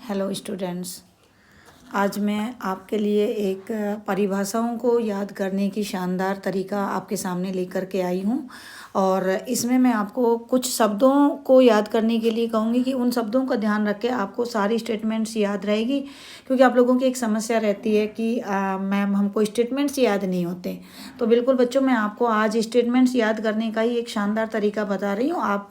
Hello students, आज मैं आपके लिए एक परिभाषाओं को याद करने की शानदार तरीका आपके सामने लेकर के आई हूँ। और इसमें मैं आपको कुछ शब्दों को याद करने के लिए कहूँगी कि उन शब्दों का ध्यान रख के आपको सारी स्टेटमेंट्स याद रहेगी, क्योंकि आप लोगों की एक समस्या रहती है कि मैम हमको स्टेटमेंट्स याद नहीं होते। तो बिल्कुल बच्चों, मैं आपको आज स्टेटमेंट्स याद करने का ही एक शानदार तरीका बता रही हूँ। आप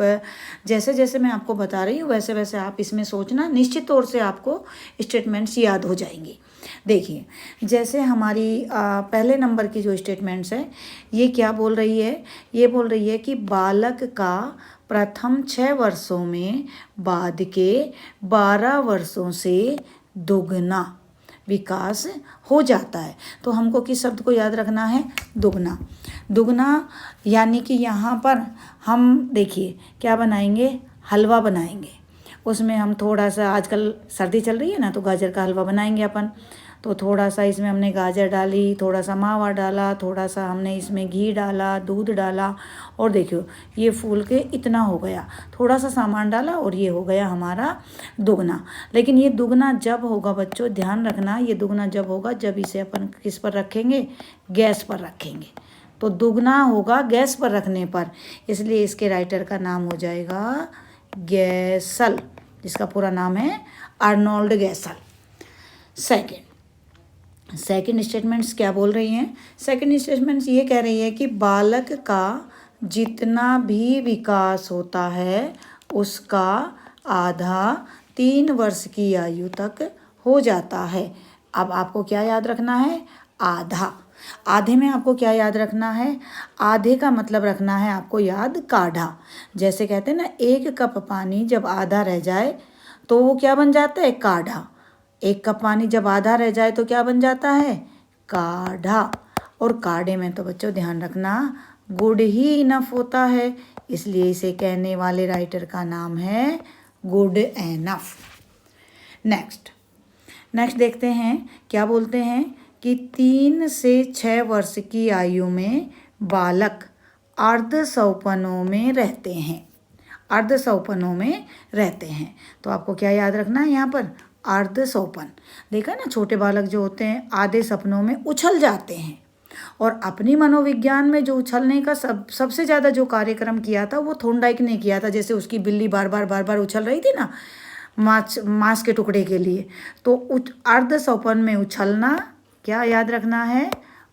जैसे जैसे मैं आपको बता रही हूँ वैसे वैसे आप इसमें सोचना, निश्चित तौर से आपको स्टेटमेंट्स याद हो जाएंगी। देखिए, जैसे हमारी पहले नंबर की जो स्टेटमेंट्स है, ये क्या बोल रही है? ये बोल रही है कि बालक का प्रथम 6 वर्षों में बाद के 12 वर्षों से दुगना विकास हो जाता है। तो हमको किस शब्द को याद रखना है? दुगना। दुगना यानी कि यहाँ पर हम देखिए क्या बनाएंगे? हलवा बनाएंगे। उसमें हम थोड़ा सा, आजकल सर्दी चल रही है ना, तो गाजर का हलवा बनाएंगे अपन। तो थोड़ा सा इसमें हमने गाजर डाली, थोड़ा सा मावा डाला, थोड़ा सा हमने इसमें घी डाला, दूध डाला, और देखियो ये फूल के इतना हो गया। थोड़ा सा सामान डाला और ये हो गया हमारा दुगना। लेकिन ये दुगना जब होगा बच्चों, ध्यान रखना, ये दुगना जब होगा जब इसे अपन किस पर रखेंगे? गैस पर रखेंगे। तो दुगना होगा गैस पर रखने पर, इसलिए इसके राइटर का नाम हो जाएगा गैसल, जिसका पूरा नाम है आर्नोल्ड गैसल। सेकंड स्टेटमेंट्स क्या बोल रही हैं? सेकंड स्टेटमेंट्स ये कह रही है कि बालक का जितना भी विकास होता है उसका आधा 3 वर्ष की आयु तक हो जाता है। अब आपको क्या याद रखना है? आधा। आधे में आपको क्या याद रखना है? आधे का मतलब रखना है आपको याद काढ़ा। जैसे कहते हैं ना, 1 कप पानी जब आधा रह जाए तो वो क्या बन जाता है? काढ़ा। 1 कप पानी जब आधा रह जाए तो क्या बन जाता है? काढ़ा। और काढ़े में तो बच्चों ध्यान रखना, गुड ही इनफ होता है, इसलिए इसे कहने वाले राइटर का नाम है गुड एनफ। नेक्स्ट देखते हैं क्या बोलते हैं कि 3 से 6 वर्ष की आयु में बालक अर्धसौपनों में रहते हैं। अर्धसौपनों में रहते हैं। तो आपको क्या याद रखना है यहाँ पर? अर्धसौपन। देखा ना, छोटे बालक जो होते हैं आधे सपनों में उछल जाते हैं। और अपनी मनोविज्ञान में जो उछलने का सबसे ज़्यादा जो कार्यक्रम किया था वो थोंडाइक ने किया था। जैसे उसकी बिल्ली बार बार उछल रही थी ना मांस के टुकड़े के लिए, तो अर्धसौपन में उछलना, क्या याद रखना है?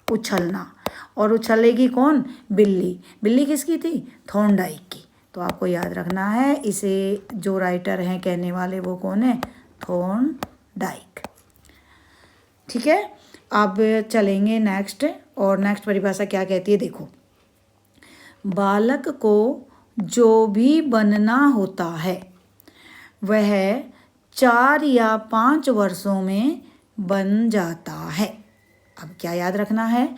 उछलना। और उछलेगी कौन? बिल्ली। बिल्ली किसकी थी? थोंडाइक की। तो आपको याद रखना है, इसे जो राइटर हैं कहने वाले वो कौन है? थोंडाइक। ठीक है, अब चलेंगे नेक्स्ट। और नेक्स्ट परिभाषा क्या कहती है? देखो, बालक को जो भी बनना होता है वह 4 या 5 वर्षों में बन जाता है। अब क्या याद रखना है?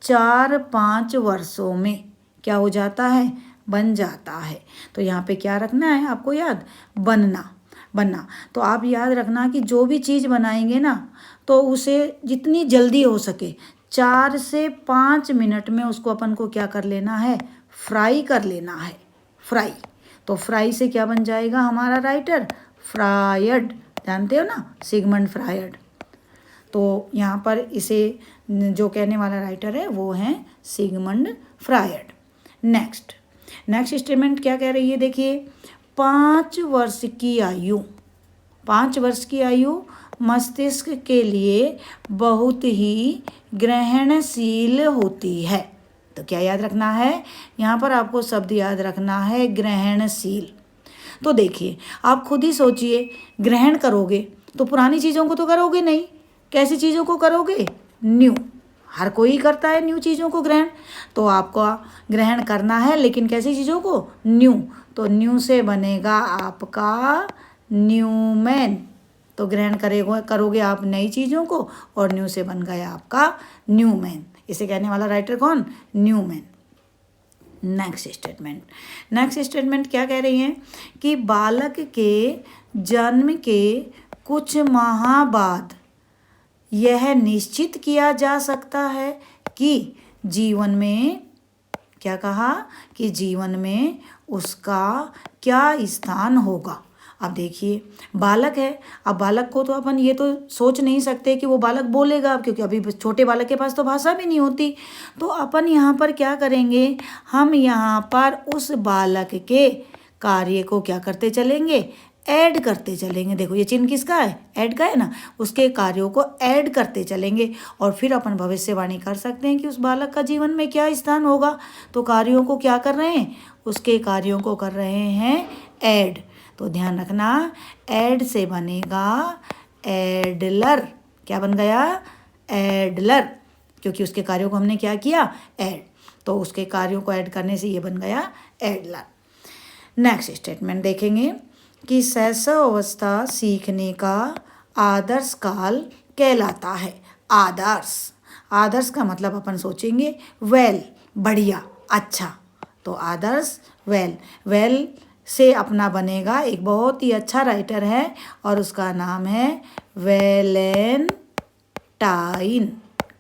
4-5 वर्षों में क्या हो जाता है? बन जाता है। तो यहाँ पे क्या रखना है आपको याद? बनना। तो आप याद रखना कि जो भी चीज़ बनाएंगे ना, तो उसे जितनी जल्दी हो सके 4 से 5 मिनट में उसको अपन को क्या कर लेना है? फ्राई कर लेना है। फ्राई। तो फ्राई से क्या बन जाएगा हमारा राइटर? फ्रायड। जानते हो ना, सिगमंड फ्रायड। तो यहाँ पर इसे जो कहने वाला राइटर है वो है सिगमंड फ्रायड। नेक्स्ट स्टेटमेंट क्या कह रही है? देखिए, 5 वर्ष की आयु मस्तिष्क के लिए बहुत ही ग्रहणशील होती है। तो क्या याद रखना है? यहाँ पर आपको शब्द याद रखना है ग्रहणशील। तो देखिए, आप खुद ही सोचिए, ग्रहण करोगे तो पुरानी चीज़ों को तो करोगे नहीं। कैसी चीज़ों को करोगे? न्यू। हर कोई करता है न्यू चीज़ों को ग्रहण। तो आपको ग्रहण करना है, लेकिन कैसी चीज़ों को? न्यू। तो न्यू से बनेगा आपका न्यूमैन। तो ग्रहण करोगे आप नई चीज़ों को, और न्यू से बन गया आपका न्यूमैन। इसे कहने वाला राइटर कौन? न्यूमैन। नेक्स्ट स्टेटमेंट क्या कह रही है कि बालक के जन्म के कुछ माह बाद यह निश्चित किया जा सकता है कि जीवन में, क्या कहा? कि जीवन में उसका क्या स्थान होगा। अब देखिए बालक है, अब बालक को तो अपन ये तो सोच नहीं सकते कि वो बालक बोलेगा, क्योंकि अभी छोटे बालक के पास तो भाषा भी नहीं होती। तो अपन यहाँ पर क्या करेंगे, हम यहाँ पर उस बालक के कार्य को क्या करते चलेंगे, ऐड करते चलेंगे। देखो ये चिन्ह किसका है, ऐड का है ना, उसके कार्यों को ऐड करते चलेंगे और फिर अपन भविष्यवाणी कर सकते हैं कि उस बालक का जीवन में क्या स्थान होगा। तो कार्यों को क्या कर रहे हैं, उसके कार्यों को कर रहे हैं ऐड। तो ध्यान रखना, ऐड से बनेगा एडलर। क्या बन गया, एडलर, क्योंकि उसके कार्यों को हमने क्या किया, ऐड। तो उसके कार्यों को ऐड करने से ये बन गया एडलर। नेक्स्ट स्टेटमेंट देखेंगे कि शैशव अवस्था सीखने का आदर्श काल कहलाता है। आदर्श, आदर्श का मतलब अपन सोचेंगे वेल, बढ़िया, अच्छा। तो आदर्श वेल, वेल से अपना बनेगा एक बहुत ही अच्छा राइटर है और उसका नाम है वैलेंटाइन।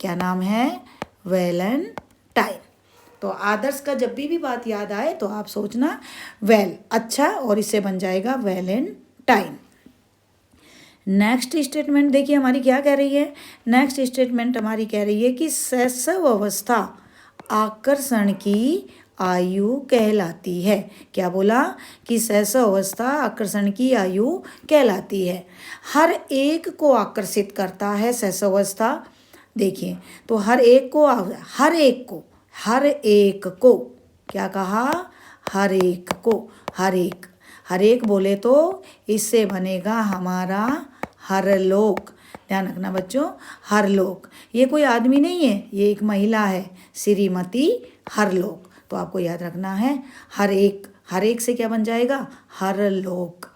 क्या नाम है, वैलेंटाइन। तो आदर्श का जब भी बात याद आए तो आप सोचना वेल, अच्छा, और इससे बन जाएगा वैलेंटाइन। नेक्स्ट स्टेटमेंट देखिए हमारी क्या कह रही है, नेक्स्ट स्टेटमेंट हमारी कह रही है कि शैशव अवस्था आकर्षण की आयु कहलाती है। क्या बोला कि शैशव अवस्था आकर्षण की आयु कहलाती है। हर एक को आकर्षित करता है शैशव अवस्था। देखिए तो हर एक को, हर एक को क्या कहा, हर एक को, हर एक बोले तो इससे बनेगा हमारा हर लोक। ध्यान रखना बच्चों, हर लोक, ये कोई आदमी नहीं है, ये एक महिला है, श्रीमती हरलोक। तो आपको याद रखना है हर एक से क्या बन जाएगा, हर लोक।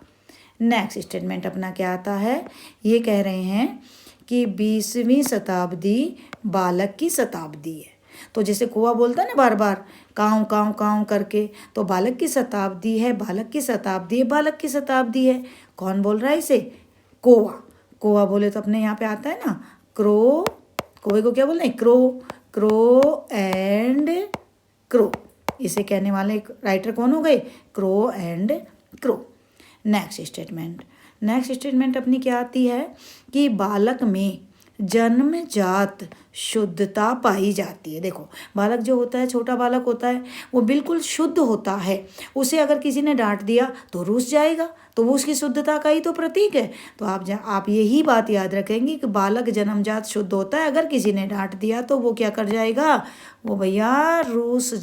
नेक्स्ट स्टेटमेंट अपना क्या आता है, ये कह रहे हैं कि 20वीं शताब्दी बालक की शताब्दी है। तो जैसे कौवा बोलता है ना बार बार काऊ काऊ काऊ करके, तो बालक की शताब्दी है, बालक की शताब्दी है, बालक की शताब्दी है। कौन बोल रहा है इसे, कौवा। कौवा बोले तो अपने यहाँ पे आता है ना क्रो, कौवे को क्या बोलना है, क्रो, क्रो एंड क्रो। इसे कहने वाले राइटर कौन हो गए, crow and crow. Next statement अपनी क्या आती है कि बालक में जन्मजात शुद्धता पाई जाती है। देखो बालक जो होता है, छोटा बालक होता है, वो बिल्कुल शुद्ध होता है। उसे अगर किसी ने डांट दिया तो रूठ जाएगा, तो वो उसकी शुद्धता का ही तो प्रतीक है। तो आप यही बात याद रखेंगे कि बालक जन्मजात शुद्ध होता है, अगर किसी ने डांट दिया तो वो क्या कर जाएगा, वो भैया रूठ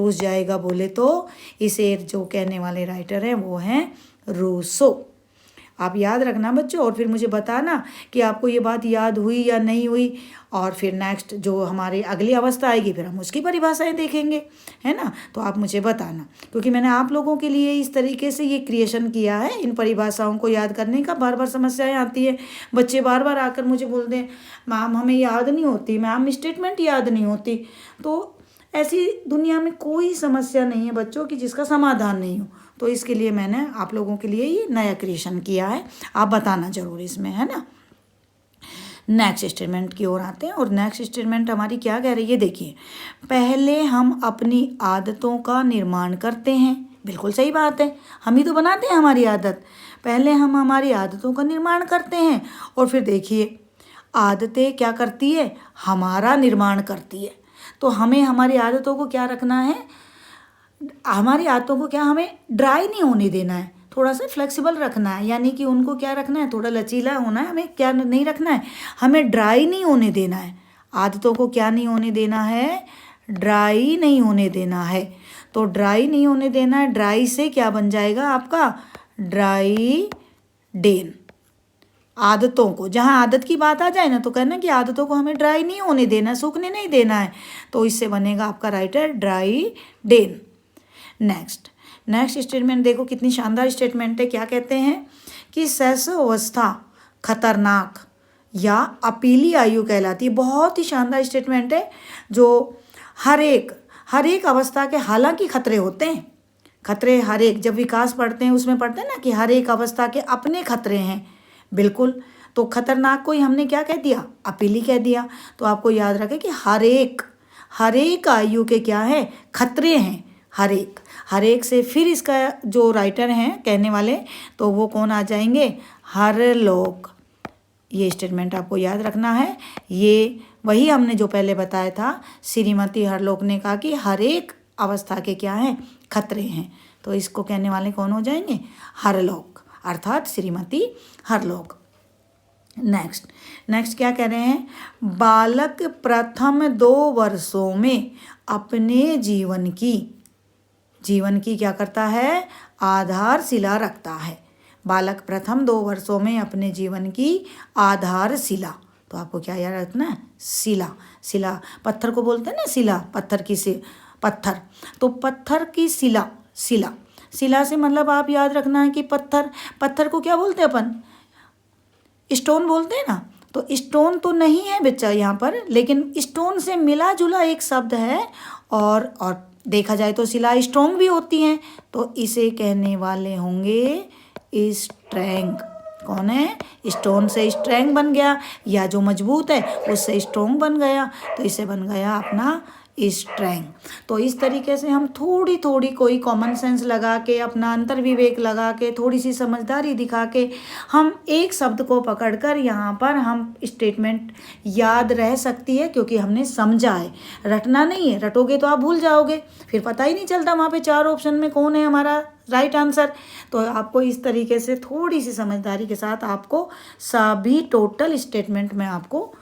जाएगा बोले तो इसे जो कहने वाले राइटर हैं वो हैं रूसो। आप याद रखना बच्चों और फिर मुझे बताना कि आपको ये बात याद हुई या नहीं हुई। और फिर नेक्स्ट जो हमारी अगली अवस्था आएगी फिर हम उसकी परिभाषाएं देखेंगे, है ना। तो आप मुझे बताना, क्योंकि मैंने आप लोगों के लिए इस तरीके से ये क्रिएशन किया है। इन परिभाषाओं को याद करने का बार बार समस्याएं आती है, बच्चे बार बार आकर मुझे बोलते हैं मैम हमें याद नहीं होती, मैम स्टेटमेंट याद नहीं होती। तो ऐसी दुनिया में कोई समस्या नहीं है बच्चों की जिसका समाधान नहीं हो। तो इसके लिए मैंने आप लोगों के लिए ये नया क्रिएशन किया है, आप बताना जरूर इसमें, है ना। नेक्स्ट स्टेटमेंट की ओर आते हैं और नेक्स्ट स्टेटमेंट हमारी क्या कह रही है, देखिए पहले हम अपनी आदतों का निर्माण करते हैं। बिल्कुल सही बात है, हम ही तो बनाते हैं हमारी आदत। पहले हम हमारी आदतों का निर्माण करते हैं और फिर देखिए आदतें क्या करती है, हमारा निर्माण करती है। तो हमें हमारी आदतों को क्या रखना है, हमारी आदतों को क्या हमें ड्राई नहीं होने देना है, थोड़ा सा फ्लेक्सिबल रखना है। यानी कि उनको क्या रखना है, थोड़ा लचीला होना है। हमें क्या नहीं रखना है, हमें ड्राई नहीं होने देना है। आदतों को क्या नहीं होने देना है, ड्राई नहीं होने देना है। तो ड्राई नहीं होने देना है, ड्राई से क्या बन जाएगा आपका, ड्राई डेन। आदतों को, जहाँ आदत की बात आ जाए ना तो कहना कि आदतों को हमें ड्राई नहीं होने देना, सूखने नहीं देना है। तो इससे बनेगा आपका राइटर ड्राई डेन। नेक्स्ट स्टेटमेंट देखो कितनी शानदार स्टेटमेंट है। क्या कहते हैं कि शैशव अवस्था खतरनाक या अपीली आयु कहलाती है। बहुत ही शानदार स्टेटमेंट है, जो हर एक अवस्था के हालांकि खतरे होते हैं, खतरे हर एक, जब विकास पढ़ते हैं उसमें पढ़ते हैं ना कि हर एक अवस्था के अपने खतरे हैं। बिल्कुल, तो खतरनाक को ही हमने क्या कह दिया, अपीली कह दिया। तो आपको याद रखें कि हर एक आयु के क्या है, खतरे हैं। हर एक हर एक से फिर इसका जो राइटर हैं कहने वाले तो वो कौन आ जाएंगे, हर लोग। ये स्टेटमेंट आपको याद रखना है। ये वही हमने जो पहले बताया था, श्रीमती हरलोक ने कहा कि हर एक अवस्था के क्या हैं, खतरे हैं। तो इसको कहने वाले कौन हो जाएंगे, हरलोक, अर्थात श्रीमती हरलोक। नेक्स्ट क्या कह रहे हैं, बालक प्रथम 2 वर्षों में अपने जीवन की क्या करता है, आधारशिला रखता है। बालक प्रथम 2 वर्षों में अपने जीवन की आधारशिला, तो आपको क्या याद रखना है, शिला पत्थर को बोलते हैं ना, शिला पत्थर, तो पत्थर की शिला से मतलब आप याद रखना है कि पत्थर को क्या बोलते हैं अपन, स्टोन बोलते हैं ना। तो स्टोन तो नहीं है बच्चा यहाँ पर, लेकिन स्टोन से मिला जुला एक शब्द है, और देखा जाए तो शिला स्ट्रॉन्ग भी होती हैं, तो इसे कहने वाले होंगे स्ट्रेंग। कौन है, स्टोन से स्ट्रेंग बन गया, या जो मजबूत है उससे स्ट्रॉन्ग बन गया, तो इसे बन गया अपना स्ट्रेंग। तो इस तरीके से हम थोड़ी थोड़ी कोई कॉमन सेंस लगा के, अपना अंतर्विवेक लगा के, थोड़ी सी समझदारी दिखा के हम एक शब्द को पकड़कर यहाँ पर हम स्टेटमेंट याद रह सकती है, क्योंकि हमने समझा है, रटना नहीं है। रटोगे तो आप भूल जाओगे, फिर पता ही नहीं चलता वहाँ पे 4 ऑप्शन में कौन है हमारा राइट आंसर। तो आपको इस तरीके से थोड़ी सी समझदारी के साथ आपको सभी टोटल स्टेटमेंट में आपको